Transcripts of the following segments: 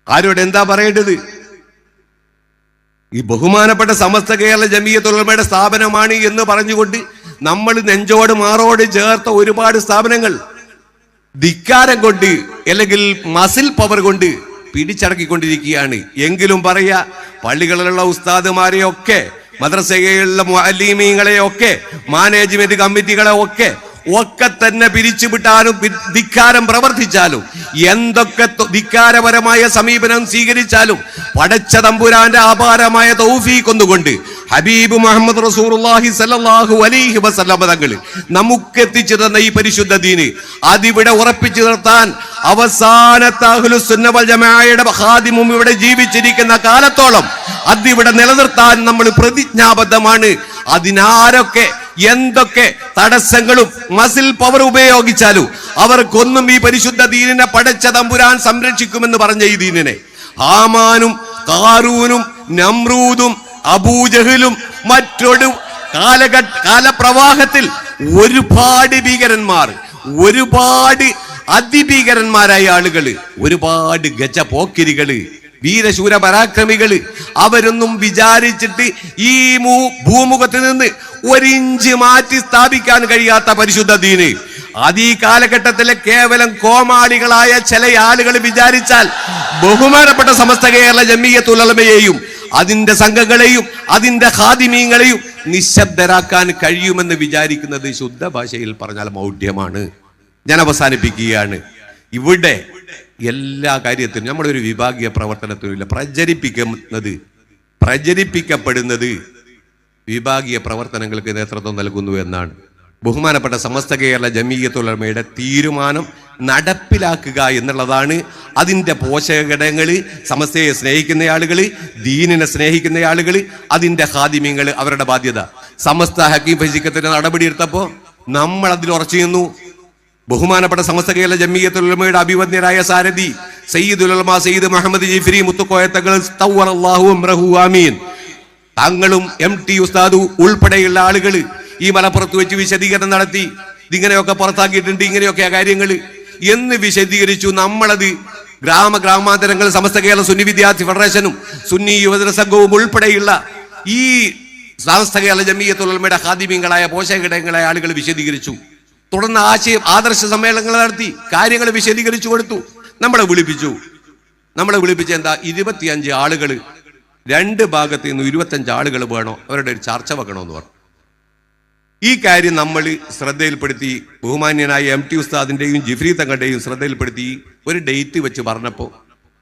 ആരോട് എന്താ പറയേണ്ടത്? ഈ ബഹുമാനപ്പെട്ട സമസ്ത കേരള ജമിയത്തുൽ ഉലമയുടെ സ്ഥാപനമാണ് എന്ന് പറഞ്ഞുകൊണ്ട് നമ്മൾ നെഞ്ചോട് മാറോട് ചേർത്ത ഒരുപാട് സ്ഥാപനങ്ങൾ ധിക്കാരം കൊണ്ട് അല്ലെങ്കിൽ മസിൽ പവർ കൊണ്ട് പിടിച്ചടക്കിക്കൊണ്ടിരിക്കുകയാണ്. എങ്കിലും പറയാ, പള്ളികളിലുള്ള ഉസ്താദുമാരെയൊക്കെ, മദ്രസയിലുള്ള മുഅല്ലിമീങ്ങളെയൊക്കെ, മാനേജ്മെന്റ് കമ്മിറ്റികളെ ഒക്കെ തന്നെ പിരിച്ചുവിട്ടാലും ധിക്കാരം പ്രവർത്തിച്ചാലും എന്തൊക്കെ ധിക്കാരപരമായ സമീപനം സ്വീകരിച്ചാലും പടച്ച തമ്പുരാന്റെ അപാരമായ തൗഫീഖ് കൊണ്ടുകൊണ്ട് ഹബീബ് മുഹമ്മദ് റസൂലുള്ളാഹി സ്വല്ലല്ലാഹു അലൈഹി വസല്ലം തങ്ങൾ നമുക്ക് എത്തിച്ചു തന്ന ഈ പരിശുദ്ധ ദീന് അതിവിടെ ഉറപ്പിച്ചു നിർത്താൻ അവസാനത്തെ അഹ്ലുസ് സുന്ന വൽ ജമാഅയുടെ ഖാദിമും ഇവിടെ ജീവിച്ചിരിക്കുന്ന കാലത്തോളം അതിവിടെ നിലനിർത്താൻ നമ്മൾ പ്രതിജ്ഞാബദ്ധമാണ്. അതിനാരൊക്കെ എന്തൊക്കെ തടസ്സങ്ങളും മസിൽ പവർ ഉപയോഗിച്ചാലും അവർക്കൊന്നും ഈ പരിശുദ്ധ ദീനിനെ പടച്ച തമ്പുരാൻ സംരക്ഷിക്കുമെന്ന് പറഞ്ഞ ഈ ദീനിനെ ഹാമാനും കാറൂനും നമ്രൂദും അബൂജഹലും മറ്റൊരു കാലപ്രവാഹത്തിൽ ഒരുപാട് ഭീകരന്മാർ, ഒരുപാട് അതിഭീകരന്മാരായ ആളുകള്, ഒരുപാട് ഗജപോക്കിരികള്, വീരശൂര പരാക്രമികള്, അവരൊന്നും വിചാരിച്ചിട്ട് ഈ ഭൂമുഖത്ത് നിന്ന് ഒരിഞ്ച് മാറ്റി സ്ഥാപിക്കാൻ കഴിയാത്ത പരിശുദ്ധ ദീന് അത് ഈ കാലഘട്ടത്തിലെ കേവലം കോമാളികളായ ചില ആളുകൾ വിചാരിച്ചാൽ ബഹുമാനപ്പെട്ട സമസ്ത കേരള ജമിയത്തുൽ ഉലമയെയും അതിന്റെ സംഘങ്ങളെയും അതിന്റെ ഖാദിമീങ്ങളെയും നിശബ്ദരാക്കാൻ കഴിയുമെന്ന് വിചാരിക്കുന്നത് ശുദ്ധ ഭാഷയിൽ പറഞ്ഞാൽ മൗഢ്യമാണ്. ഞാൻ അവസാനിപ്പിക്കുകയാണ്. ഇവിടെ എല്ലാ കാര്യത്തിനും നമ്മളൊരു വിഭാഗീയ പ്രവർത്തനത്തിനുമില്ല. പ്രചരിപ്പിക്കപ്പെടുന്നത് വിഭാഗീയ പ്രവർത്തനങ്ങൾക്ക് നേതൃത്വം നൽകുന്നു എന്നാണ്. ബഹുമാനപ്പെട്ട സമസ്ത കേരള ജമിയത്തുൽ ഉലമയുടെ തീരുമാനം നടപ്പിലാക്കുക എന്നുള്ളതാണ് അതിൻ്റെ പോഷകഘടകങ്ങള്. സമസ്തയെ സ്നേഹിക്കുന്ന ആളുകള്, ദീനിനെ സ്നേഹിക്കുന്ന ആളുകള്, അതിൻ്റെ ഖാദിമീങ്ങൾ, അവരുടെ ബാധ്യത. സമസ്ത ഹക്കീം ഫൈസിക്കത്തിന് നടപടിയെടുത്തപ്പോൾ നമ്മൾ അതിൽ ഉറച്ചു നിന്നു. ബഹുമാനപ്പെട്ട സമസ്ത കേരള ജമിയത്തുൽ ഉലമയുടെ അഭിവന്യരായ സാരഥി സയ്യിദുൽ ഉലമ സയ്യിദ് മുഹമ്മദ് ജിഫ്രി മുത്തുക്കോയ തങ്ങൾ തവ്വറല്ലാഹു അംറഹു ആമീൻ തങ്ങളും MT ഉസ്താദു ഉൾപ്പെടെയുള്ള ആളുകൾ ഈ മലപ്പുറത്ത് വെച്ച് വിശദീകരണം നടത്തി. ഇതിങ്ങനെയൊക്കെ പുറത്താക്കിയിട്ടുണ്ട്, ഇങ്ങനെയൊക്കെ കാര്യങ്ങൾ എന്ന് വിശദീകരിച്ചു. നമ്മളത് ഗ്രാമാന്തരങ്ങൾ സമസ്ത കേരള സുന്നി വിദ്യാർത്ഥി ഫെഡറേഷനും സുന്നി യുവജന സംഘവും ഉൾപ്പെടെയുള്ള ഈ സമസ്ത കേരള ജമിയത്തുൽ ഉലമയുടെ ഖാദിമീങ്ങളായ പോഷകഘടകങ്ങളായ ആളുകൾ വിശദീകരിച്ചു. തുടർന്ന് ആദർശ സമ്മേളനങ്ങൾ നടത്തി കാര്യങ്ങൾ വിശദീകരിച്ചു കൊടുത്തു. നമ്മളെ വിളിപ്പിച്ച എന്താ, 25 ആളുകൾ, രണ്ട് ഭാഗത്ത് നിന്ന് 25 ആളുകൾ വേണോ, അവരുടെ ഒരു ചർച്ച വെക്കണമെന്ന് പറഞ്ഞു. ഈ കാര്യം നമ്മൾ ശ്രദ്ധയിൽപ്പെടുത്തി. ബഹുമാന്യനായ MT ഉസ്താദിന്റെയും ജിഫ്രി തങ്ങളുടെയും ശ്രദ്ധയിൽപ്പെടുത്തി. ഒരു ഡേറ്റ് വെച്ച് പറഞ്ഞപ്പോൾ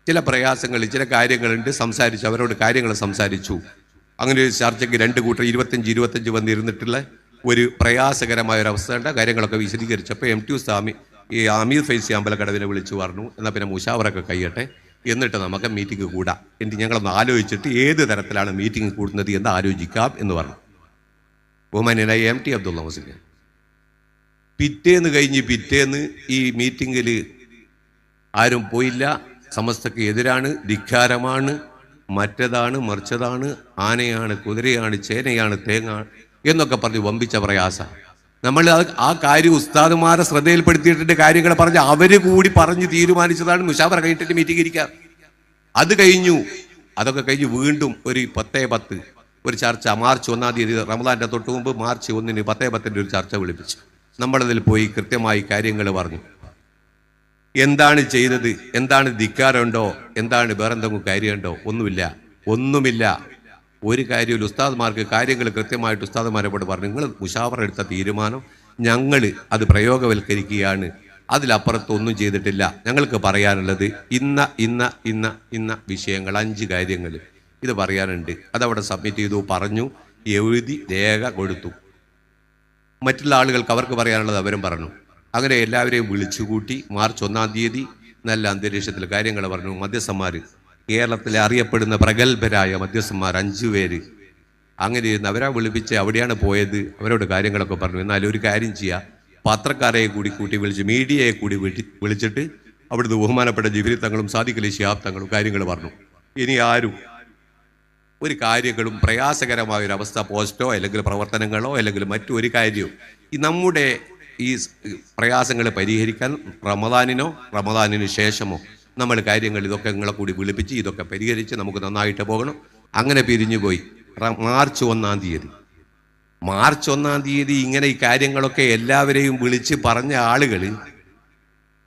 ചില പ്രയാസങ്ങൾ, ചില കാര്യങ്ങളുണ്ട്. സംസാരിച്ചു, അവരോട് കാര്യങ്ങൾ സംസാരിച്ചു. അങ്ങനെ ഒരു ചർച്ചയ്ക്ക് 2 കൂട്ടർ 25 വന്നിരുന്നിട്ടുള്ള ഒരു പ്രയാസകരമായ ഒരു അവസ്ഥയുടെ കാര്യങ്ങളൊക്കെ വിശദീകരിച്ചപ്പോൾ MT ഉസ്താദ് ഈ അമീർ ഫൈസി അമ്പലക്കടവിനെ വിളിച്ചു പറഞ്ഞു, എന്നാൽ പിന്നെ മുഷാവറൊക്കെ കഴിയട്ടെ, എന്നിട്ട് നമുക്ക് മീറ്റിംഗ് കൂടാം. എന്നിട്ട് ഞങ്ങളൊന്ന് ആലോചിച്ചിട്ട് ഏത് തരത്തിലാണ് മീറ്റിംഗ് കൂടുന്നത് എന്ന് ആലോചിക്കാം എന്ന് പറഞ്ഞു. ബഹുമാന്യനായ MT അബ്ദുള്ള മുസ്ലിം പിറ്റേന്ന് ഈ മീറ്റിങ്ങിൽ ആരും പോയില്ല. സമസ്തക്ക് എതിരാണ്, ധിക്കാരമാണ്, മറ്റതാണ് മറിച്ചതാണ്, ആനയാണ്, കുതിരയാണ്, ചേനയാണ്, തേങ്ങ എന്നൊക്കെ പറഞ്ഞ് വമ്പിച്ച പ്രയാസ. നമ്മൾ ആ കാര്യം ഉസ്താദുമാരെ ശ്രദ്ധയിൽപ്പെടുത്തിയിട്ടുണ്ട്. കാര്യങ്ങൾ പറഞ്ഞ് അവര് കൂടി പറഞ്ഞ് തീരുമാനിച്ചതാണ് മുഷാവറ കഴിഞ്ഞിട്ട് മീറ്റിംഗ് ഇരിക്കുക. അത് കഴിഞ്ഞു. അതൊക്കെ കഴിഞ്ഞ് വീണ്ടും ഒരു 10-10 ഒരു ചർച്ച മാർച്ച് 1-ാം തീയതി റമദാന്റെ തൊട്ട് മുമ്പ് മാർച്ച് 1-ന് 10-10 ഒരു ചർച്ച വിളിപ്പിച്ചു. നമ്മളതിൽ പോയി കൃത്യമായി കാര്യങ്ങൾ പറഞ്ഞു. എന്താണ് ചെയ്തത്, എന്താണ് ധിക്കാരമുണ്ടോ, എന്താണ് വേറെന്തെങ്കിലും കാര്യമുണ്ടോ, ഒന്നുമില്ല. ഒരു കാര്യമില്ല. ഉസ്താദ്മാർക്ക് കാര്യങ്ങൾ കൃത്യമായിട്ട് ഉസ്താദ്മാരോട് പറഞ്ഞു, നിങ്ങൾ മുഷാവറ എടുത്ത തീരുമാനം ഞങ്ങൾ അത് പ്രയോഗവൽക്കരിക്കുകയാണ്, അതിലപ്പുറത്തൊന്നും ചെയ്തിട്ടില്ല. ഞങ്ങൾക്ക് പറയാനുള്ളത് ഇന്ന വിഷയങ്ങൾ 5 കാര്യങ്ങൾ ഇത് പറയാനുണ്ട്. അതവിടെ സബ്മിറ്റ് ചെയ്തു, പറഞ്ഞു, എഴുതി രേഖ കൊടുത്തു. മറ്റുള്ള ആളുകൾക്ക് അവർക്ക് പറയാനുള്ളത് അവരും പറഞ്ഞു. അങ്ങനെ എല്ലാവരെയും വിളിച്ചുകൂട്ടി മാർച്ച് 1-ാം തീയതി നല്ല അന്തരീക്ഷത്തിൽ കാര്യങ്ങൾ പറഞ്ഞു. മധ്യസ്ഥന്മാർ, കേരളത്തിലെ അറിയപ്പെടുന്ന പ്രഗത്ഭരായ മധ്യസ്ഥന്മാർ 5 പേര് അങ്ങനെ ഇരുന്ന് അവരെ വിളിപ്പിച്ച് അവിടെയാണ് പോയത്. അവരോട് കാര്യങ്ങളൊക്കെ പറഞ്ഞു. എന്നാൽ ഒരു കാര്യം ചെയ്യുക, പത്രക്കാരെ കൂട്ടി വിളിച്ച്, മീഡിയയെ കൂടി വിളിച്ചിട്ട് അവിടുന്ന് ബഹുമാനപ്പെട്ട ജിഫ്രി തങ്ങളും സാദിഖ് അലി ശിഹാബ് തങ്ങളും കാര്യങ്ങൾ പറഞ്ഞു. ഇനി ആരും ഒരു കാര്യങ്ങളും പ്രയാസകരമായ ഒരു അവസ്ഥ, പോസ്റ്റോ അല്ലെങ്കിൽ പ്രവർത്തനങ്ങളോ അല്ലെങ്കിൽ മറ്റൊരു കാര്യവും നമ്മുടെ ഈ പ്രയാസങ്ങൾ പരിഹരിക്കാൻ റമദാനിനു ശേഷമോ നമ്മൾ കാര്യങ്ങൾ ഇതൊക്കെ നിങ്ങളെ കൂടി വിളിപ്പിച്ച് ഇതൊക്കെ പരിഹരിച്ച് നമുക്ക് നന്നായിട്ട് പോകണം. അങ്ങനെ പിരിഞ്ഞു പോയി. മാർച്ച് 1-ാം തീയതി ഇങ്ങനെ ഈ കാര്യങ്ങളൊക്കെ എല്ലാവരെയും വിളിച്ച് പറഞ്ഞ ആളുകൾ,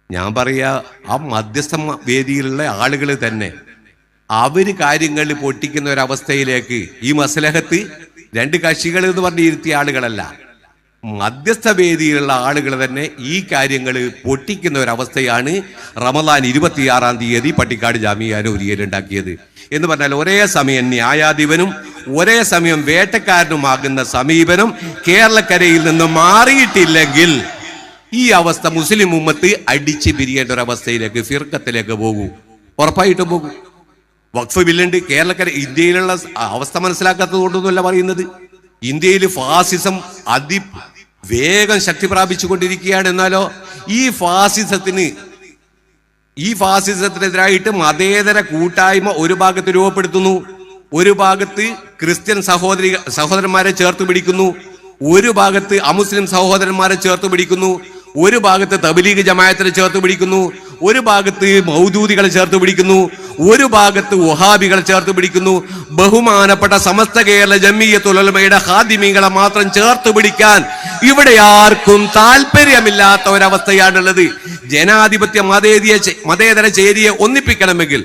ഞാൻ പറയാ ആ മധ്യസ്ഥ വേദിയിലുള്ള ആളുകൾ തന്നെ അവര് കാര്യങ്ങൾ പൊട്ടിക്കുന്ന ഒരവസ്ഥയിലേക്ക്, ഈ മസ്ലഹത്ത് രണ്ട് കക്ഷികൾ എന്ന് പറഞ്ഞ് ഇരുത്തിയ ആളുകളല്ല, മധ്യസ്ഥ വേദിയിലുള്ള ആളുകൾ തന്നെ ഈ കാര്യങ്ങൾ പൊട്ടിക്കുന്ന ഒരവസ്ഥയാണ് റമദാൻ 26-ാം തീയതി പട്ടിക്കാട് ജാമിയ നൂരിയയിൽ ഉണ്ടാക്കിയത്. എന്ന് പറഞ്ഞാൽ ഒരേ സമയം ന്യായാധിപനും ഒരേ സമയം വേട്ടക്കാരനുമാകുന്ന സമീപനം കേരളക്കരയിൽ നിന്ന് മാറിയിട്ടില്ലെങ്കിൽ ഈ അവസ്ഥ മുസ്ലിം ഉമ്മത്ത് അടിച്ച് പിരിയേണ്ട ഒരവസ്ഥയിലേക്ക്, ഫിർഖത്തിലേക്ക് പോകും, ഉറപ്പായിട്ടും പോകും. വഖഫ് ബില്ലുണ്ട് കേരളക്കര. ഇന്ത്യയിലുള്ള അവസ്ഥ മനസ്സിലാക്കാത്തത് കൊണ്ടൊന്നുമല്ല പറയുന്നത്. ഇന്ത്യയിൽ ഫാസിസം വേഗം ശക്തി പ്രാപിച്ചുകൊണ്ടിരിക്കുകയാണ്. എന്നാലോ ഈ ഫാസിസത്തിനെതിരായിട്ട് മതേതര കൂട്ടായ്മ ഒരു ഭാഗത്ത് രൂപപ്പെടുത്തുന്നു, ഒരു ഭാഗത്ത് ക്രിസ്ത്യൻ സഹോദരന്മാരെ ചേർത്ത് പിടിക്കുന്നു, ഒരു ഭാഗത്ത് അമുസ്ലിം സഹോദരന്മാരെ ചേർത്ത് പിടിക്കുന്നു, ഒരു ഭാഗത്ത് തബ്ലീഗ് ജമാഅത്തിനെ ചേർത്ത് പിടിക്കുന്നു, ഒരു ഭാഗത്ത് മൗദൂദികളെ ചേർത്ത് പിടിക്കുന്നു, ഒരു ഭാഗത്ത് വഹാബികളെ ചേർത്ത് പിടിക്കുന്നു. ബഹുമാനപ്പെട്ട സമസ്ത കേരള ജംഇയ്യത്തുൽ ഉലമയുടെ ഖാദിമീങ്ങളെ മാത്രം ചേർത്ത് പിടിക്കാൻ ഇവിടെ ആർക്കും താല്പര്യമില്ലാത്ത ഒരവസ്ഥയാണുള്ളത്. ജനാധിപത്യ മതേതര ചേരിയെ ഒന്നിപ്പിക്കണമെങ്കിൽ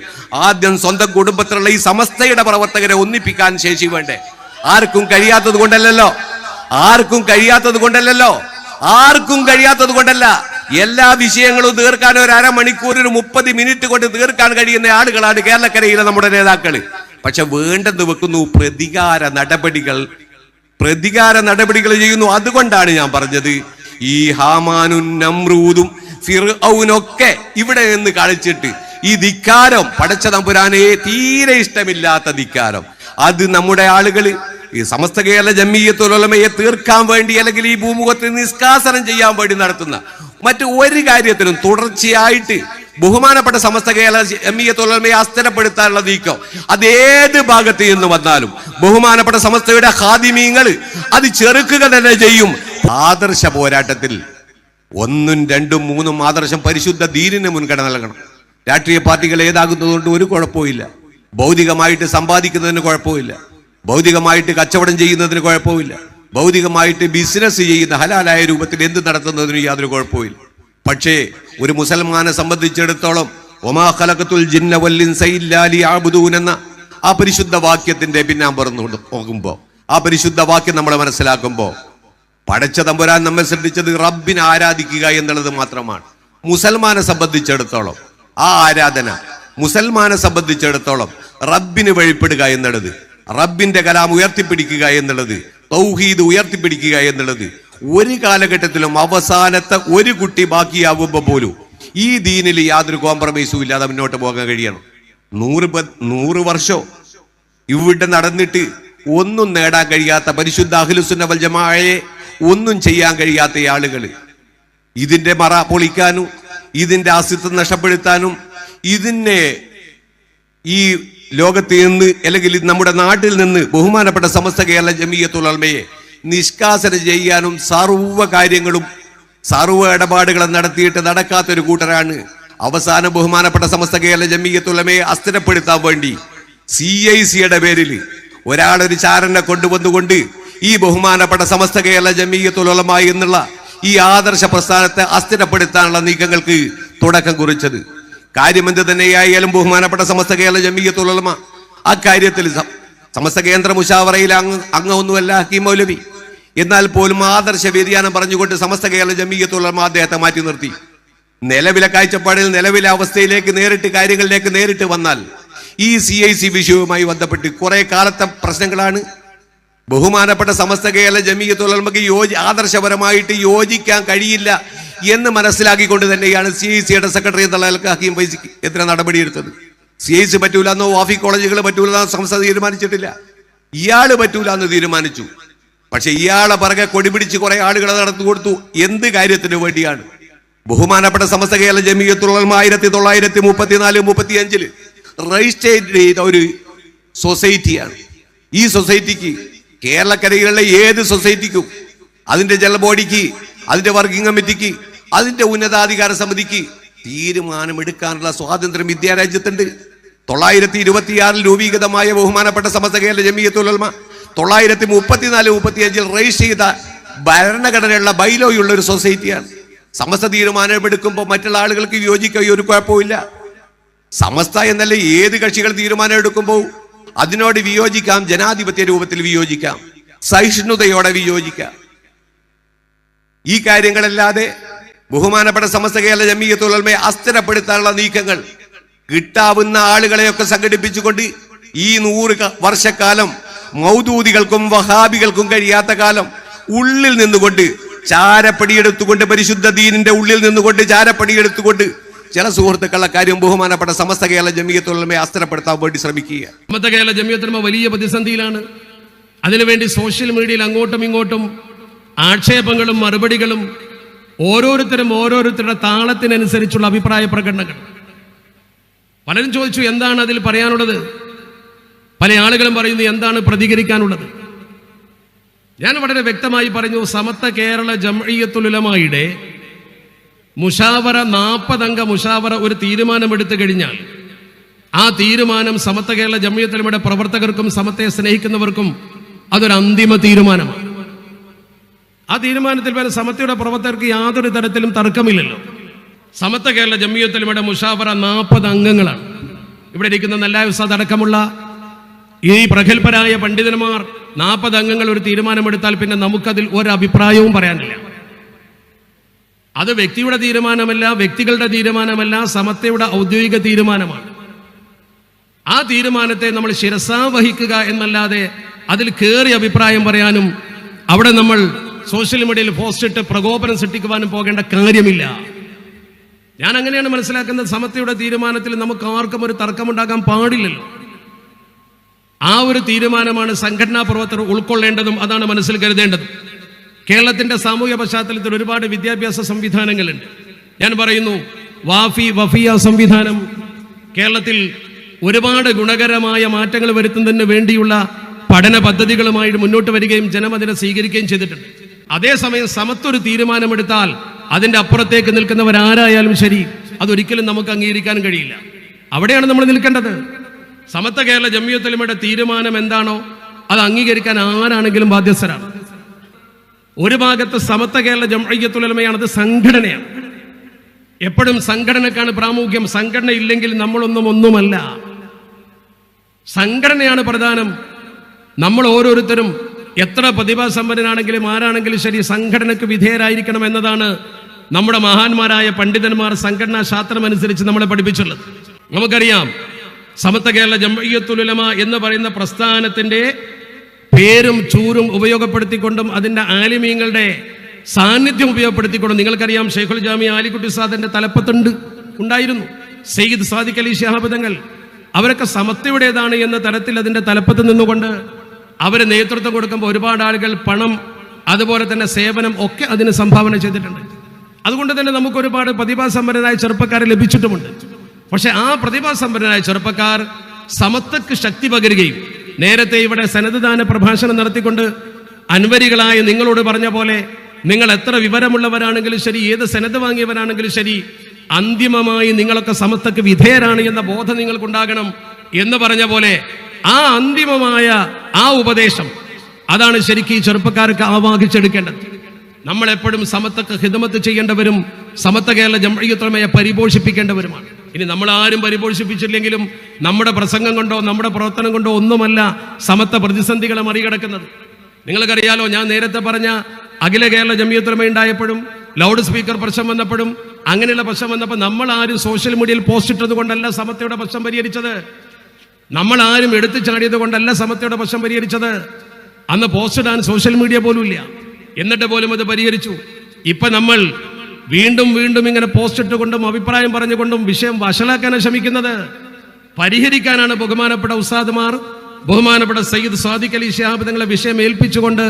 ആദ്യം സ്വന്തം കുടുംബത്തിലുള്ള ഈ സമസ്തയുടെ പ്രവർത്തകരെ ഒന്നിപ്പിക്കാൻ ശേഷി വേണ്ടേ? ആർക്കും കഴിയാത്തത് കൊണ്ടല്ല. എല്ലാ വിഷയങ്ങളും തീർക്കാൻ ഒരു അരമണിക്കൂർ, 30 മിനിറ്റ് കൊണ്ട് തീർക്കാൻ കഴിയുന്ന ആളുകളാണ് കേരളക്കരയിലെ നമ്മുടെ നേതാക്കൾ. പക്ഷെ വേണ്ടെന്ന് വെക്കുന്നു പ്രതികാര നടപടികൾ ചെയ്യുന്നു. അതുകൊണ്ടാണ് ഞാൻ പറഞ്ഞത്, ഈ ഹാമാനും നമ്രൂദും ഫിർഔനൊക്കെ ഇവിടെ നിന്ന് കളിച്ചിട്ട് ഈ ധിക്കാരം, പടച്ച തമ്പുരാനെ തീരെ ഇഷ്ടമില്ലാത്ത ധിക്കാരം, അത് നമ്മുടെ ആളുകള് ഈ സമസ്ത കേരള ജംഇയ്യത്തുൽ ഉലമയെ തീർക്കാൻ വേണ്ടി അല്ലെങ്കിൽ ഈ ഭൂമുഖത്ത് നിഷ്കാസനം ചെയ്യാൻ വേണ്ടി നടത്തുന്ന മറ്റു ഒരു കാര്യത്തിനും തുടർച്ചയായിട്ട് ബഹുമാനപ്പെട്ട സമസ്ത കേരള ജംഇയ്യത്തുൽ ഉലമയെ അസ്ഥിരപ്പെടുത്താനുള്ള നീക്കം അത് ഏത് ഭാഗത്ത് നിന്ന് വന്നാലും ബഹുമാനപ്പെട്ട സമസ്തയുടെ ഖാദിമീങ്ങൾ അത് ചെറുക്കുക തന്നെ ചെയ്യും. ആദർശ പോരാട്ടത്തിൽ 1, 2, 3 ആദർശം പരിശുദ്ധ ദീനിന് മുൻഗണന നൽകണം. രാഷ്ട്രീയ പാർട്ടികൾ ഏതാകുന്നതുകൊണ്ട് ഒരു കുഴപ്പമില്ല, ഭൗതികമായിട്ട് സമ്പാദിക്കുന്നതിന് കുഴപ്പമില്ല, ഭൗതികമായിട്ട് കച്ചവടം ചെയ്യുന്നതിന് കുഴപ്പമില്ല, ഭൗതികമായിട്ട് ബിസിനസ് ചെയ്യുന്ന ഹലാലായ രൂപത്തിൽ എന്ത് നടത്തുന്നതിന് യാതൊരു കുഴപ്പമില്ല. പക്ഷേ ഒരു മുസൽമാനെ സംബന്ധിച്ചിടത്തോളം വമാ ഖലഖതുൽ ജിന്ന വൽ ഇൻസ ഇല്ലാ ലിയഅ്ബുദൂൻ എന്ന ആ പരിശുദ്ധ വാക്യത്തിന്റെ പിന്നാമ്പറന്നു പോകുമ്പോൾ, ആ പരിശുദ്ധ വാക്യം നമ്മൾ മനസ്സിലാക്കുമ്പോൾ, പടച്ച തമ്പുരാൻ നമ്മെ ശ്രദ്ധിച്ചത് റബ്ബിനെ ആരാധിക്കുക എന്നുള്ളത് മാത്രമാണ്. മുസൽമാനെ സംബന്ധിച്ചിടത്തോളം ആ ആരാധന, മുസൽമാനെ സംബന്ധിച്ചിടത്തോളം റബ്ബിന് വഴിപ്പെടുക എന്നുള്ളത്, റബ്ബിന്റെ കലാം ഉയർത്തിപ്പിടിക്കുക എന്നുള്ളത്, തൗഹീദ് ഉയർത്തിപ്പിടിക്കുക എന്നുള്ളത് ഒരു കാലഘട്ടത്തിലും അവസാനത്തെ ഒരു കുട്ടി ബാക്കിയാവുമ്പോൾ പോലും ഈ ദീനിൽ യാതൊരു കോംപ്രമൈസും ഇല്ലാതെ മുന്നോട്ട് പോകാൻ കഴിയണം. 100 വർഷം ഇവിടെ നടന്നിട്ട് ഒന്നും നേടാൻ കഴിയാത്ത പരിശുദ്ധ അഹ്ലുസുന്ന വൽ ജമാഅയെ ഒന്നും ചെയ്യാൻ കഴിയാത്ത ആളുകൾ ഇതിന്റെ മറ പൊളിക്കാനും ഇതിന്റെ അസ്തിത്വം നഷ്ടപ്പെടുത്താനും ഇതിനെ ഈ ലോകത്ത് നിന്ന് അല്ലെങ്കിൽ നമ്മുടെ നാട്ടിൽ നിന്ന് ബഹുമാനപ്പെട്ട സമസ്ത കേരള ജംഇയ്യത്തുൽ ഉലമയെ നിഷ്കാസനം ചെയ്യാനും സർവ്വ ഇടപാടുകളും നടത്തിയിട്ട് നടക്കാത്തൊരു കൂട്ടരാണ്. അവസാനം ബഹുമാനപ്പെട്ട സമസ്ത കേരള ജംഇയ്യത്തുൽ ഉലമയെ അസ്ഥിരപ്പെടുത്താൻ വേണ്ടി CICയുടെ പേരിൽ ഒരാളൊരു ചാരനെ കൊണ്ടുവന്നുകൊണ്ട് ഈ ബഹുമാനപ്പെട്ട സമസ്ത കേരള ജംഇയ്യത്തുൽ ഉലമ എന്നുള്ള ഈ ആദർശ പ്രസ്ഥാനത്തെ അസ്ഥിരപ്പെടുത്താനുള്ള നീക്കങ്ങൾക്ക് തുടക്കം കുറിച്ചത്. കാര്യമെന്ത് തന്നെയായാലും ബഹുമാനപ്പെട്ട സമസ്ത കേരള ജംഇയ്യത്തുൽ ഉലമ ആ കാര്യത്തിൽ സമസ്ത കേന്ദ്ര മുശാവറയിൽ അംഗമൊന്നുമല്ല ഹക്കീം മൗലവി. എന്നാൽ പോലും ആദർശ വ്യതിയാനം പറഞ്ഞുകൊണ്ട് സമസ്ത കേരള ജംഇയ്യത്തുൽ ഉലമ അദ്ദേഹത്തെ മാറ്റി നിർത്തി. നിലവിലെ കാഴ്ചപ്പാടിൽ നിലവിലെ അവസ്ഥയിലേക്ക് കാര്യങ്ങളിലേക്ക് നേരിട്ട് വന്നാൽ ഈ CIC വിഷയവുമായി ബന്ധപ്പെട്ട് കുറെ കാലത്തെ പ്രശ്നങ്ങളാണ്. ബഹുമാനപ്പെട്ട സമസ്ത കേരള ജംഇയ്യത്തുൽ ഉലമയ്ക്ക് ആദർശപരമായിട്ട് യോജിക്കാൻ കഴിയില്ല എന്ന് മനസ്സിലാക്കിക്കൊണ്ട് തന്നെയാണ് CICയുടെ സെക്രട്ടറി എന്നുള്ള ഹക്കീം ഫൈസിക്ക് എത്ര നടപടിയെടുത്തത്. CIC പറ്റൂല എന്നോ വാഫി കോളേജുകൾ പറ്റൂല എന്നോ സംസ്ഥ തീരുമാനിച്ചിട്ടില്ല, ഇയാള് പറ്റൂല എന്ന് തീരുമാനിച്ചു. പക്ഷെ ഇയാളെ പിറകെ കൊടിപിടിച്ച് കുറെ ആളുകളെ നടത്തി കൊടുത്തു. എന്ത് കാര്യത്തിന് വേണ്ടിയാണ്? ബഹുമാനപ്പെട്ട സമസ്ത കേരള ജംഇയ്യത്തുൽ ഉലമ 1934-35 രജിസ്റ്റർ ചെയ്ത ഒരു സൊസൈറ്റിയാണ്. ഈ സൊസൈറ്റിക്ക് കേരളക്കരയിലുള്ള ഏത് സൊസൈറ്റിക്കും, അതിന്റെ ജനറൽ ബോഡിക്ക്, അതിന്റെ വർക്കിംഗ് കമ്മിറ്റിക്ക്, അതിന്റെ ഉന്നതാധികാര സമിതിക്ക് തീരുമാനമെടുക്കാനുള്ള സ്വാതന്ത്ര്യം വിദ്യാരാജ്യത്തുണ്ട്. 926 രൂപീകൃതമായ ബഹുമാനപ്പെട്ട സമസ്ത കേരള ജമിയത്തുൽ ഉലമ 934-35 റൈസ് ചെയ്ത ഭരണഘടനയുള്ള ബൈലോയുള്ള ഒരു സൊസൈറ്റിയാണ്. സമസ്ത തീരുമാനമെടുക്കുമ്പോൾ മറ്റുള്ള ആളുകൾക്ക് വിയോജിക്കുകയോ ഒരു കുഴപ്പമില്ല. സമസ്ത എന്നല്ല, ഏത് കക്ഷികൾ തീരുമാനം എടുക്കുമ്പോൾ അതിനോട് വിയോജിക്കാം, ജനാധിപത്യ രൂപത്തിൽ വിയോജിക്കാം, സഹിഷ്ണുതയോടെ വിയോജിക്കാം. ഈ കാര്യങ്ങളല്ലാതെ ബഹുമാനപ്പെട്ട സമസ്ത കേരള ജമിയത്തുൽ ഉലമയെ അസ്ഥിരപ്പെടുത്താനുള്ള നീക്കങ്ങൾ കിട്ടാവുന്ന ആളുകളെയൊക്കെ സംഘടിപ്പിച്ചുകൊണ്ട് ഈ 100 വർഷക്കാലം മൗദൂദികൾക്കും വഹാബികൾക്കും കഴിയാത്ത കാലം ഉള്ളിൽ നിന്നുകൊണ്ട് ചാരപ്പടിയെടുത്തുകൊണ്ട്, പരിശുദ്ധ ദീനിന്റെ ഉള്ളിൽ നിന്നുകൊണ്ട് ചാരപ്പടിയെടുത്തുകൊണ്ട് ചില സുഹൃത്തുക്കളുടെ കാര്യം ബഹുമാനപ്പെട്ട സമസ്ത കേരള ജമിയത്തുൽ ഉലമയെ അസ്ഥിരപ്പെടുത്താൻ വേണ്ടി ശ്രമിക്കുക. സമസ്ത കേരള ജമിയത്തുൽ ഉലമ വലിയ പ്രതിസന്ധിയിലാണ്. അതിനുവേണ്ടി സോഷ്യൽ മീഡിയയിൽ അങ്ങോട്ടും ഇങ്ങോട്ടും ആക്ഷേപങ്ങളും മറുപടികളും, ഓരോരുത്തരുടെ താളത്തിനനുസരിച്ചുള്ള അഭിപ്രായ പ്രകടനങ്ങൾ. പലരും ചോദിച്ചു എന്താണ് അതിൽ പറയാനുള്ളത്, പല ആളുകളും പറയുന്നു എന്താണ് പ്രതികരിക്കാനുള്ളത്. ഞാൻ വളരെ വ്യക്തമായി പറഞ്ഞു, സമസ്ത കേരള ജംഇയ്യത്തുൽ ഉലമയുടെ മുഷാവറ 40 അംഗ മുഷാവറ ഒരു തീരുമാനമെടുത്തു കഴിഞ്ഞാൽ ആ തീരുമാനം സമസ്ത കേരള ജംഇയ്യത്തുൽ ഉലമയുടെ പ്രവർത്തകർക്കും സമസ്തയെ സ്നേഹിക്കുന്നവർക്കും അതൊരു അന്തിമ തീരുമാനമാണ്. ആ തീരുമാനത്തിൽ വരെ സമസ്തയുടെ പ്രവർത്തകർക്ക് യാതൊരു തരത്തിലും തർക്കമില്ലല്ലോ. സമസ്ത കേരള ജംഇയ്യത്തുൽ ഉലമയുടെ മുഷാവറ 40 അംഗങ്ങളാണ്. ഇവിടെ ഇരിക്കുന്ന നെല്ലായ ഉസ്താദ് അടക്കമുള്ള ഈ പ്രഗത്ഭരായ പണ്ഡിതന്മാർ 40 അംഗങ്ങൾ ഒരു തീരുമാനമെടുത്താൽ പിന്നെ നമുക്കതിൽ ഒരഭിപ്രായവും പറയാനില്ല. അത് വ്യക്തിയുടെ തീരുമാനമല്ല, വ്യക്തികളുടെ തീരുമാനമല്ല, സമസ്തയുടെ ഔദ്യോഗിക തീരുമാനമാണ്. ആ തീരുമാനത്തെ നമ്മൾ ശിരസാ വഹിക്കുക എന്നല്ലാതെ അതിൽ കയറി അഭിപ്രായം പറയാനും അവിടെ നമ്മൾ സോഷ്യൽ മീഡിയയിൽ പോസ്റ്റ് ഇട്ട് പ്രകോപനം സൃഷ്ടിക്കുവാനും പോകേണ്ട കാര്യമില്ല. ഞാൻ അങ്ങനെയാണ് മനസ്സിലാക്കുന്നത്. സമസ്തയുടെ തീരുമാനത്തിൽ നമുക്ക് ആർക്കും ഒരു തർക്കമുണ്ടാകാൻ പാടില്ലല്ലോ. ആ ഒരു തീരുമാനമാണ് സംഘടനാ പ്രവർത്തകർ ഉൾക്കൊള്ളേണ്ടതും അതാണ് മനസ്സിൽ കരുതേണ്ടതും. കേരളത്തിന്റെ സാമൂഹ്യ പശ്ചാത്തലത്തിൽ ഒരുപാട് വിദ്യാഭ്യാസ സംവിധാനങ്ങളുണ്ട്. ഞാൻ പറയുന്നു, വഫിയ സംവിധാനം കേരളത്തിൽ ഒരുപാട് ഗുണകരമായ മാറ്റങ്ങൾ വരുത്തുന്നതിന് വേണ്ടിയുള്ള പഠന പദ്ധതികളുമായി മുന്നോട്ട് വരികയും ജനം അതിനെ സ്വീകരിക്കുകയും ചെയ്തിട്ടുണ്ട്. അതേസമയം സമത്തൊരു തീരുമാനമെടുത്താൽ അതിന്റെ അപ്പുറത്തേക്ക് നിൽക്കുന്നവരാരായാലും ശരി, അതൊരിക്കലും നമുക്ക് അംഗീകരിക്കാൻ കഴിയില്ല. അവിടെയാണ് നമ്മൾ നിൽക്കേണ്ടത്. സമസ്ത കേരള ജംഇയ്യത്തുൽ ഉലമയുടെ തീരുമാനം എന്താണോ അത് അംഗീകരിക്കാൻ ആരാണെങ്കിലും ബാധ്യസ്ഥരാണ്. ഒരു ഭാഗത്ത് സമസ്ത കേരള ജംഇയ്യത്തുൽ ഉലമയാണ്, അത് സംഘടനയാണ്. എപ്പോഴും സംഘടനക്കാണ് പ്രാമുഖ്യം. സംഘടന ഇല്ലെങ്കിൽ ഒന്നുമല്ല. സംഘടനയാണ് പ്രധാനം. നമ്മൾ ഓരോരുത്തരും എത്ര പ്രതിഭാസമ്പന്നനാണെങ്കിലും ആരാണെങ്കിലും ശരി സംഘടനയ്ക്ക് വിധേയരായിരിക്കണം എന്നതാണ് നമ്മുടെ മഹാന്മാരായ പണ്ഡിതന്മാർ സംഘടനാ ശാസ്ത്രം അനുസരിച്ച് നമ്മളെ പഠിപ്പിച്ചുള്ളത്. നമുക്കറിയാം, സമസ്ത കേരള ജംഇയ്യത്തുൽ ഉലമ എന്ന് പറയുന്ന പ്രസ്ഥാനത്തിന്റെ പേരും ചൂരും ഉപയോഗപ്പെടുത്തിക്കൊണ്ടും അതിന്റെ ആലിമീങ്ങളുടെ സാന്നിധ്യം ഉപയോഗപ്പെടുത്തിക്കൊണ്ടും, നിങ്ങൾക്കറിയാം ഷെയ്ഖുൽ ജാമിഅ ആലിക്കുട്ടി ഉസ്താദിന്റെ തലപ്പത്തുണ്ട് ഉണ്ടായിരുന്നു സയ്യിദ് സാദിഖ് അലി ശിഹാബ് തങ്ങൾ. അവരൊക്കെ സമസ്തയുടേതാണ് എന്ന തരത്തിൽ അതിന്റെ തലപ്പത്ത് നിന്നുകൊണ്ട് അവര് നേതൃത്വം കൊടുക്കുമ്പോൾ ഒരുപാട് ആളുകൾ പണം അതുപോലെ തന്നെ സേവനം ഒക്കെ അതിന് സംഭാവന ചെയ്തിട്ടുണ്ട്. അതുകൊണ്ട് തന്നെ നമുക്ക് ഒരുപാട് പ്രതിഭാസമ്പന്നരായ ചെറുപ്പക്കാരെ ലഭിച്ചിട്ടുമുണ്ട്. പക്ഷെ ആ പ്രതിഭാസമ്പന്നരായ ചെറുപ്പക്കാർ സമസ്തക്ക് ശക്തി പകരുകയും നേരത്തെ ഇവിടെ സനദ്ദാന പ്രഭാഷണം നടത്തിക്കൊണ്ട് അൻവരികളായ നിങ്ങളോട് പറഞ്ഞ പോലെ നിങ്ങൾ എത്ര വിവരമുള്ളവരാണെങ്കിലും ശരി, ഏത് സനദ് വാങ്ങിയവരാണെങ്കിലും ശരി, അന്തിമമായി നിങ്ങളൊക്കെ സമസ്തക്ക് വിധേയരാണ് എന്ന ബോധം നിങ്ങൾക്കുണ്ടാകണം എന്ന് പറഞ്ഞ പോലെ ആ അന്തിമമായ ആ ഉപദേശം അതാണ് ശരിക്കും ഈ ചെറുപ്പക്കാർക്ക് ആവാഹിച്ചെടുക്കേണ്ടത്. നമ്മളെപ്പോഴും സമസ്തക്ക് ഖിദ്മത്ത് ചെയ്യേണ്ടവരും സമസ്ത കേരള ജംഇയ്യത്തുൽ ഉലമയെ പരിപോഷിപ്പിക്കേണ്ടവരുമാണ്. ഇനി നമ്മൾ ആരും പരിപോഷിപ്പിച്ചില്ലെങ്കിലും നമ്മുടെ പ്രസംഗം കൊണ്ടോ നമ്മുടെ പ്രവർത്തനം കൊണ്ടോ ഒന്നുമല്ല സമസ്ത പ്രതിസന്ധികളെ മറികടക്കുന്നത്. നിങ്ങൾക്കറിയാലോ, ഞാൻ നേരത്തെ പറഞ്ഞ അഖില കേരള ജംഇയ്യത്തുൽ ഉലമ ഉണ്ടായപ്പോഴും ലൗഡ് സ്പീക്കർ പ്രശ്നം വന്നപ്പോഴും അങ്ങനെയുള്ള പ്രശ്നം വന്നപ്പോൾ നമ്മൾ ആരും സോഷ്യൽ മീഡിയയിൽ പോസ്റ്റ് ഇട്ടത് കൊണ്ടല്ല സമസ്തയുടെ പ്രശ്നം പരിഹരിച്ചത്. നമ്മൾ ആരും എടുത്തു ചാടിയത് കൊണ്ടല്ല സമസ്തയുടെ പ്രശ്നം പരിഹരിച്ചത്. അന്ന് പോസ്റ്റ് ഇടാൻ സോഷ്യൽ മീഡിയ പോലും ഇല്ല. എന്നിട്ട് പോലും അത് പരിഹരിച്ചു. ഇപ്പൊ നമ്മൾ വീണ്ടും വീണ്ടും ഇങ്ങനെ പോസ്റ്റ് ഇട്ടുകൊണ്ടും അഭിപ്രായം പറഞ്ഞുകൊണ്ടും വിഷയം വഷളാക്കാനാണ് ശ്രമിക്കുന്നത്. പരിഹരിക്കാനാണ് ബഹുമാനപ്പെട്ട ഉസ്താദുമാർ, ബഹുമാനപ്പെട്ട സയ്യിദ് സാദിഖ് അലി ശിഹാബ് തങ്ങളെ വിഷയം ഏൽപ്പിച്ചുകൊണ്ട്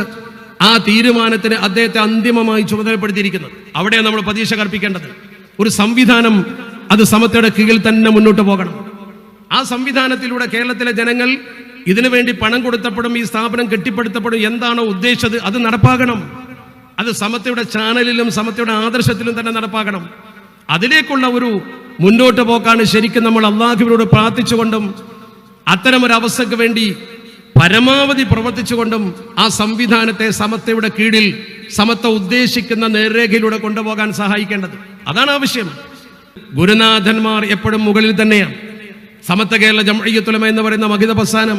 ആ തീരുമാനത്തിന് അദ്ദേഹത്തെ അന്തിമമായി ചുമതലപ്പെടുത്തിയിരിക്കുന്നത്. അവിടെയാണ് നമ്മൾ പ്രതീക്ഷ കൽപ്പിക്കേണ്ടത്. ഒരു സംവിധാനം അത് സമസ്തയുടെ കീഴിൽ തന്നെ മുന്നോട്ട് പോകണം. ആ സംവിധാനത്തിലൂടെ കേരളത്തിലെ ജനങ്ങൾ ഇതിനു വേണ്ടി പണം കൊടുത്തപ്പോഴും ഈ സ്ഥാപനം കെട്ടിപ്പടുത്തപ്പോഴും എന്താണോ ഉദ്ദേശിച്ചത് അത് നടപ്പാകണം. അത് സമസ്തയുടെ ചാനലിലും സമസ്തയുടെ ആദർശത്തിലും തന്നെ നടപ്പാകണം. അതിലേക്കുള്ള ഒരു മുന്നോട്ട് പോക്കാണ് ശരിക്കും നമ്മൾ അള്ളാഹുവിനോട് പ്രാർത്ഥിച്ചുകൊണ്ടും അത്തരമൊരവസ്ഥയ്ക്ക് വേണ്ടി പരമാവധി പ്രവർത്തിച്ചുകൊണ്ടും ആ സംവിധാനത്തെ സമത്വയുടെ കീഴിൽ സമത്വം ഉദ്ദേശിക്കുന്ന നേർരേഖയിലൂടെ കൊണ്ടുപോകാൻ സഹായിക്കേണ്ടത്. അതാണ് ആവശ്യം. ഗുരുനാഥന്മാർ എപ്പോഴും മുകളിൽ തന്നെയാണ്. സമത്വ കേരള ജംഇയ്യത്തുൽ ഉലമ എന്ന് പറയുന്ന മഹിത പ്രസ്ഥാനം,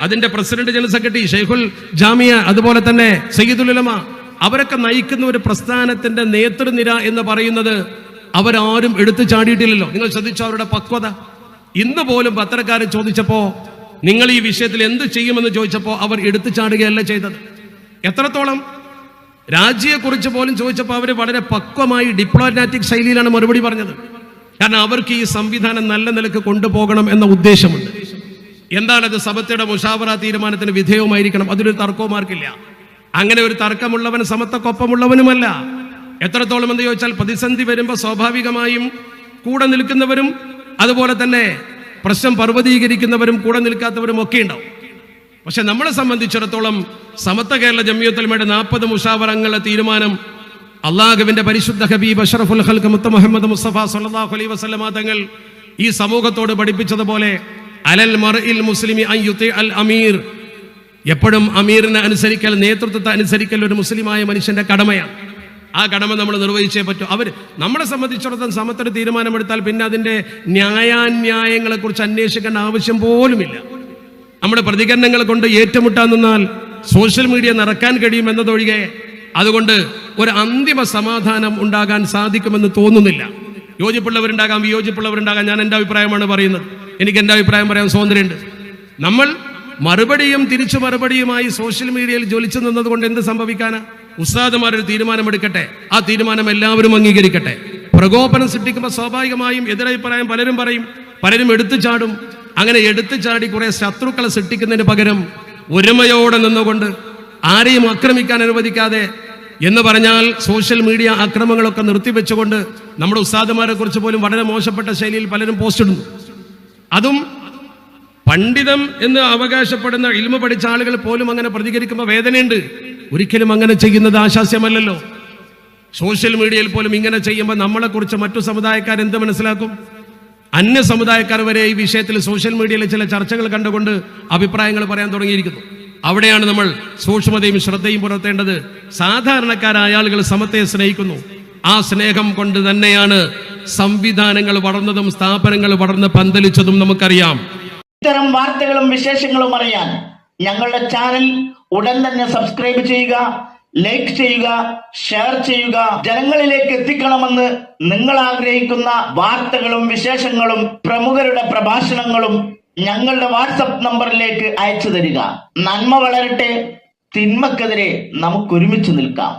അതിന്റെ പ്രസിഡന്റ് ജനറൽ സെക്രട്ടറി ഷെയ്ഖുൽ ജാമിയ, അതുപോലെ തന്നെ സയ്യിദുൽ ഉലമ, അവരൊക്കെ നയിക്കുന്ന ഒരു പ്രസ്ഥാനത്തിന്റെ നേതൃനിര എന്ന് പറയുന്നത് അവരാരും എടുത്തു ചാടിയിട്ടില്ലല്ലോ. നിങ്ങൾ ശ്രദ്ധിച്ചോ അവരുടെ പക്വത. ഇന്ന് പോലും പത്രക്കാരെ ചോദിച്ചപ്പോ നിങ്ങൾ ഈ വിഷയത്തിൽ എന്ത് ചെയ്യുമെന്ന് ചോദിച്ചപ്പോൾ അവർ എടുത്തു ചാടുകയല്ല ചെയ്തത്. എത്രത്തോളം രാജ്യത്തെക്കുറിച്ച് പോലും ചോദിച്ചപ്പോൾ അവർ വളരെ പക്വമായി ഡിപ്ലോമാറ്റിക് ശൈലിയിലാണ് മറുപടി പറഞ്ഞത്. കാരണം അവർക്ക് ഈ സംവിധാനം നല്ല നിലക്ക് കൊണ്ടുപോകണം എന്ന ഉദ്ദേശമുണ്ട്. എന്താണത്? സമത്വയുടെ മുഷാവറ തീരുമാനത്തിന് വിധേയമായിരിക്കണം. അതിലൊരു തർക്കവും ആർക്കില്ല. അങ്ങനെ ഒരു തർക്കമുള്ളവൻ സമത്വക്കൊപ്പമുള്ളവനുമല്ല. എത്രത്തോളം എന്ന് ചോദിച്ചാൽ പ്രതിസന്ധി വരുമ്പോൾ സ്വാഭാവികമായും കൂടെ നിൽക്കുന്നവരും അതുപോലെ തന്നെ പ്രശ്നം പർവ്വതീകരിക്കുന്നവരും കൂടെ നിൽക്കാത്തവരും ഒക്കെ ഉണ്ടാവും. പക്ഷെ നമ്മളെ സംബന്ധിച്ചിടത്തോളം സമത്വ കേരള ജംഇയ്യത്തുൽ ഉലമയുടെ 40 മുഷാവറകളുടെ തീരുമാനം അള്ളാഹുവിന്റെ പരിശുദ്ധ ഹബീബ് അഷ്റഫുൽ ഖൽഖ് മുത്ത മുഹമ്മദ് മുസ്തഫ സല്ലല്ലാഹു അലൈഹി വസല്ലമ തങ്ങൾ ഈ സമൂഹത്തോട് പഠിപ്പിച്ചതുപോലെ അലൽ മർഇൽ മുസ്ലിമി അൻ യുതി അൽ അമീർ, എപ്പോഴും അമീറിനെ അനുസരിക്കൽ, നേതൃത്വത്തെ അനുസരിക്കൽ ഒരു മുസ്ലിമായ മനുഷ്യന്റെ കടമയാണ്. ആ കടമ നമ്മൾ നിർവഹിച്ചേ പറ്റൂ. നമ്മളെ സംബന്ധിച്ചിടത്തോളം സമത്വ തീരുമാനമെടുത്താൽ പിന്നെ അതിന്റെ ന്യായാന്യായങ്ങളെ കുറിച്ച് അന്വേഷിക്കേണ്ട ആവശ്യം പോലുമില്ല. നമ്മുടെ പ്രതികരണങ്ങൾ കൊണ്ട് ഏറ്റുമുട്ടാൻ നിന്നാൽ സോഷ്യൽ മീഡിയ നിറക്കാൻ കഴിയും എന്നതൊഴികെ അതുകൊണ്ട് ഒരു അന്തിമ സമാധാനം ഉണ്ടാകാൻ സാധിക്കുമെന്ന് തോന്നുന്നില്ല. യോജിപ്പുള്ളവരുണ്ടാകാം, വിയോജിപ്പുള്ളവരുണ്ടാകാം. ഞാൻ എൻ്റെ അഭിപ്രായമാണ് പറയുന്നത്. എനിക്ക് എൻ്റെ അഭിപ്രായം പറയാൻ സ്വാതന്ത്ര്യമുണ്ട്. നമ്മൾ മറുപടിയും തിരിച്ചു മറുപടിയുമായി സോഷ്യൽ മീഡിയയിൽ ജ്വലിച്ചു നിന്നത് കൊണ്ട് എന്ത് സംഭവിക്കാനാ? ഉസ്താദുമാരൊരു തീരുമാനമെടുക്കട്ടെ, ആ തീരുമാനം എല്ലാവരും അംഗീകരിക്കട്ടെ. പ്രകോപനം സൃഷ്ടിക്കുമ്പോൾ സ്വാഭാവികമായും എതിരഭിപ്രായം പലരും പറയും, പലരും എടുത്തു ചാടും. അങ്ങനെ എടുത്തു ചാടി കുറെ ശത്രുക്കളെ സൃഷ്ടിക്കുന്നതിന് പകരം ഒരുമയോടെ നിന്നുകൊണ്ട് ആരെയും ആക്രമിക്കാൻ അനുവദിക്കാതെ എന്ന് പറഞ്ഞാൽ സോഷ്യൽ മീഡിയ ആക്രമങ്ങളൊക്കെ നിർത്തിവെച്ചുകൊണ്ട് നമ്മുടെ ഉസ്താദുമാരെ കുറിച്ച് പോലും വളരെ മോശപ്പെട്ട ശൈലിയിൽ പലരും പോസ്റ്റ് ഇടുന്നു. അതും പണ്ഡിതം എന്ന് അവകാശപ്പെടുന്ന ഇൽമ പഠിച്ച ആളുകൾ പോലും അങ്ങനെ പ്രതികരിക്കുമ്പോൾ വേദനയുണ്ട്. ഒരിക്കലും അങ്ങനെ ചെയ്യുന്നത് ആശാസ്യമല്ലല്ലോ. സോഷ്യൽ മീഡിയയിൽ പോലും ഇങ്ങനെ ചെയ്യുമ്പോൾ നമ്മളെക്കുറിച്ച് മറ്റു സമുദായക്കാർ എന്ത് മനസ്സിലാക്കും? അന്യ സമുദായക്കാർ വരെ ഈ വിഷയത്തിൽ സോഷ്യൽ മീഡിയയിലെ ചില ചർച്ചകൾ കണ്ടുകൊണ്ട് അഭിപ്രായങ്ങൾ പറയാൻ തുടങ്ങിയിരിക്കുന്നു. അവിടെയാണ് നമ്മൾ സൂക്ഷ്മതയും ശ്രദ്ധയും പുലർത്തേണ്ടത്. സാധാരണക്കാരായ ആളുകൾ സമത്വത്തെ സ്നേഹിക്കുന്നു. ആ സ്നേഹം കൊണ്ട് തന്നെയാണ് സംവിധാനങ്ങൾ വളർന്നതും സ്ഥാപനങ്ങൾ വളർന്ന് പന്തലിച്ചതും നമുക്കറിയാം. ഇത്തരം വാർത്തകളും വിശേഷങ്ങളും അറിയാൻ ഞങ്ങളുടെ ചാനൽ ഉടൻ തന്നെ സബ്സ്ക്രൈബ് ചെയ്യുക, ലൈക്ക് ചെയ്യുക, ഷെയർ ചെയ്യുക. ജനങ്ങളിലേക്ക് എത്തിക്കണമെന്ന് നിങ്ങൾ ആഗ്രഹിക്കുന്ന വാർത്തകളും വിശേഷങ്ങളും പ്രമുഖരുടെ പ്രഭാഷണങ്ങളും ഞങ്ങളുടെ വാട്സപ്പ് നമ്പറിലേക്ക് അയച്ചു തരിക. നന്മ വളരട്ടെ, തിന്മക്കെതിരെ നമുക്ക് ഒരുമിച്ച് നിൽക്കാം.